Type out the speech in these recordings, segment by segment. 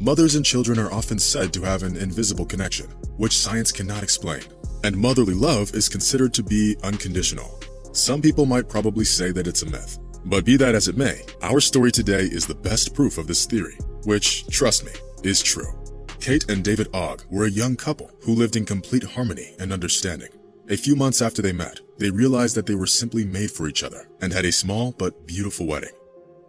Mothers and children are often said to have an invisible connection, which science cannot explain, and motherly love is considered to be unconditional. Some people might probably say that it's a myth, but be that as it may, our story today is the best proof of this theory, which, trust me, is true. Kate and David Ogg were a young couple who lived in complete harmony and understanding. A few months after they met, they realized that they were simply made for each other and had a small but beautiful wedding.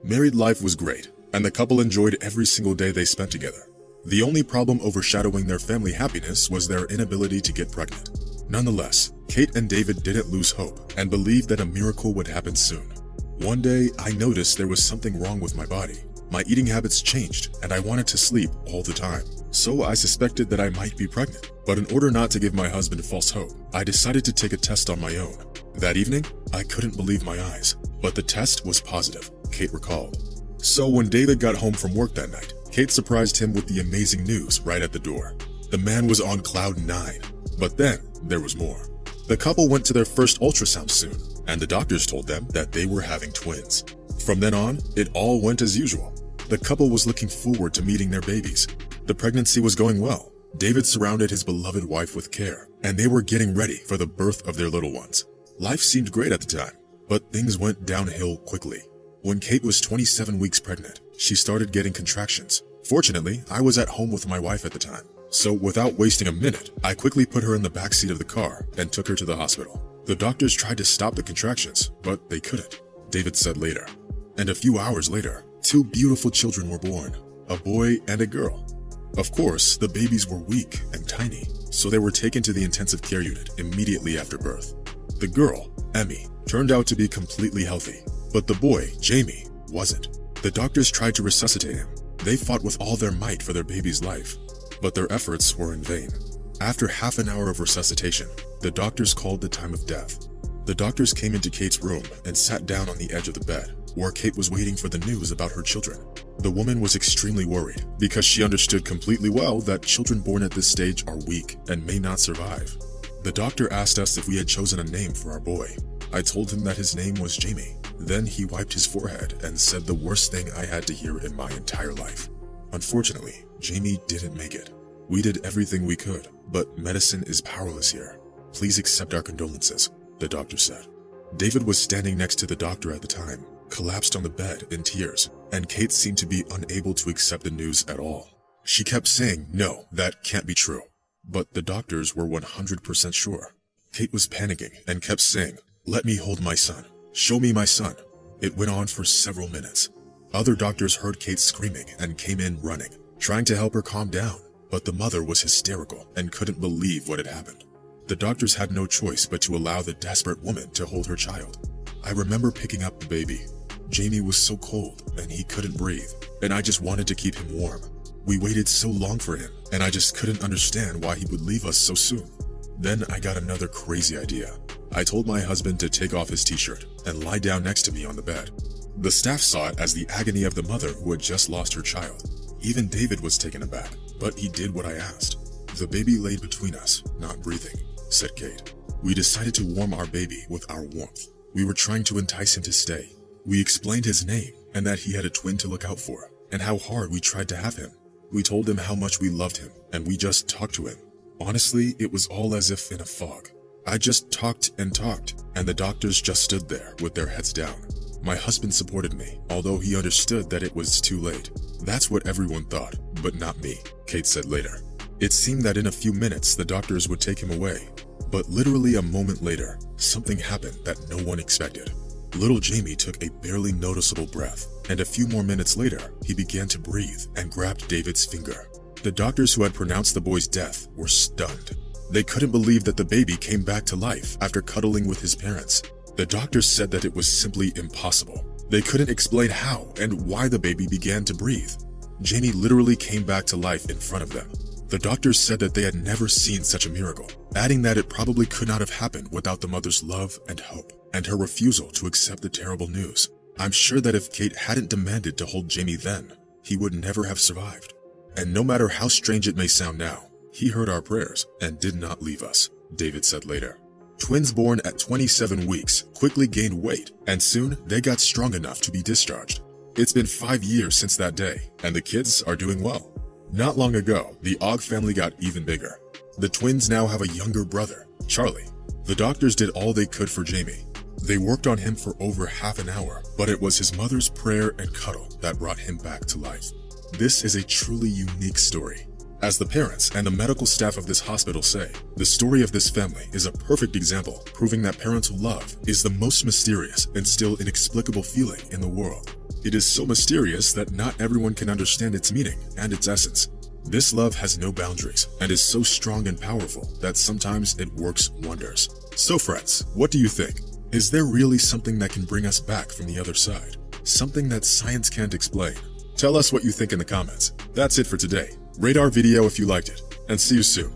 Married life was great, and the couple enjoyed every single day they spent together. The only problem overshadowing their family happiness was their inability to get pregnant. Nonetheless, Kate and David didn't lose hope and believed that a miracle would happen soon. One day, I noticed there was something wrong with my body. My eating habits changed, and I wanted to sleep all the time. So I suspected that I might be pregnant. But in order not to give my husband false hope, I decided to take a test on my own. That evening, I couldn't believe my eyes, but the test was positive, Kate recalled. So when David got home from work that night, Kate surprised him with the amazing news right at the door. The man was on cloud 9. But then, there was more. The couple went to their first ultrasound soon, and the doctors told them that they were having twins. From then on, it all went as usual. The couple was looking forward to meeting their babies. The pregnancy was going well. David surrounded his beloved wife with care, and they were getting ready for the birth of their little ones. Life seemed great at the time, but things went downhill quickly. When Kate was 27 weeks pregnant, she started getting contractions. Fortunately, I was at home with my wife at the time. So without wasting a minute, I quickly put her in the back seat of the car and took her to the hospital. The doctors tried to stop the contractions, but they couldn't, David said later. And a few hours later, 2 beautiful children were born, a boy and a girl. Of course, the babies were weak and tiny, so they were taken to the intensive care unit immediately after birth. The girl, Emmy, turned out to be completely healthy, but the boy, Jamie, wasn't. The doctors tried to resuscitate him. They fought with all their might for their baby's life, but their efforts were in vain. After half an hour of resuscitation, the doctors called the time of death. The doctors came into Kate's room and sat down on the edge of the bed, where Kate was waiting for the news about her children. The woman was extremely worried, because she understood completely well that children born at this stage are weak and may not survive. The doctor asked us if we had chosen a name for our boy. I told him that his name was Jamie. Then he wiped his forehead and said the worst thing I had to hear in my entire life. Unfortunately, Jamie didn't make it. We did everything we could, but medicine is powerless here. Please accept our condolences, the doctor said. David was standing next to the doctor at the time, collapsed on the bed in tears, and Kate seemed to be unable to accept the news at all. She kept saying, "No, that can't be true." But the doctors were 100% sure. Kate was panicking and kept saying, "Let me hold my son. Show me my son." It went on for several minutes. Other doctors heard Kate screaming and came in running, trying to help her calm down, but the mother was hysterical and couldn't believe what had happened. The doctors had no choice but to allow the desperate woman to hold her child. I remember picking up the baby. Jamie was so cold and he couldn't breathe, and I just wanted to keep him warm. We waited so long for him, and I just couldn't understand why he would leave us so soon. Then I got another crazy idea. I told my husband to take off his t-shirt and lie down next to me on the bed. The staff saw it as the agony of the mother who had just lost her child. Even David was taken aback, but he did what I asked. The baby laid between us, not breathing, said Kate. We decided to warm our baby with our warmth. We were trying to entice him to stay. We explained his name and that he had a twin to look out for, and how hard we tried to have him. We told him how much we loved him, and we just talked to him. Honestly, it was all as if in a fog. I just talked and talked, and the doctors just stood there with their heads down. My husband supported me, although he understood that it was too late. That's what everyone thought, but not me, Kate said later. It seemed that in a few minutes the doctors would take him away, but literally a moment later, something happened that no one expected. Little Jamie took a barely noticeable breath, and a few more minutes later, he began to breathe and grabbed David's finger. The doctors who had pronounced the boy's death were stunned. They couldn't believe that the baby came back to life after cuddling with his parents. The doctors said that it was simply impossible. They couldn't explain how and why the baby began to breathe. Jamie literally came back to life in front of them. The doctors said that they had never seen such a miracle, adding that it probably could not have happened without the mother's love and hope, and her refusal to accept the terrible news. I'm sure that if Kate hadn't demanded to hold Jamie then, he would never have survived. And no matter how strange it may sound now, he heard our prayers and did not leave us, David said later. Twins born at 27 weeks quickly gained weight, and soon they got strong enough to be discharged. It's been 5 years since that day, and the kids are doing well. Not long ago, the Ogg family got even bigger. The twins now have a younger brother, Charlie. The doctors did all they could for Jamie. They worked on him for over half an hour, but it was his mother's prayer and cuddle that brought him back to life. This is a truly unique story. As the parents and the medical staff of this hospital say, the story of this family is a perfect example, proving that parental love is the most mysterious and still inexplicable feeling in the world. It is so mysterious that not everyone can understand its meaning and its essence. This love has no boundaries and is so strong and powerful that sometimes it works wonders. So friends, what do you think? Is there really something that can bring us back from the other side? Something that science can't explain? Tell us what you think in the comments. That's it for today. Rate our video if you liked it, and see you soon.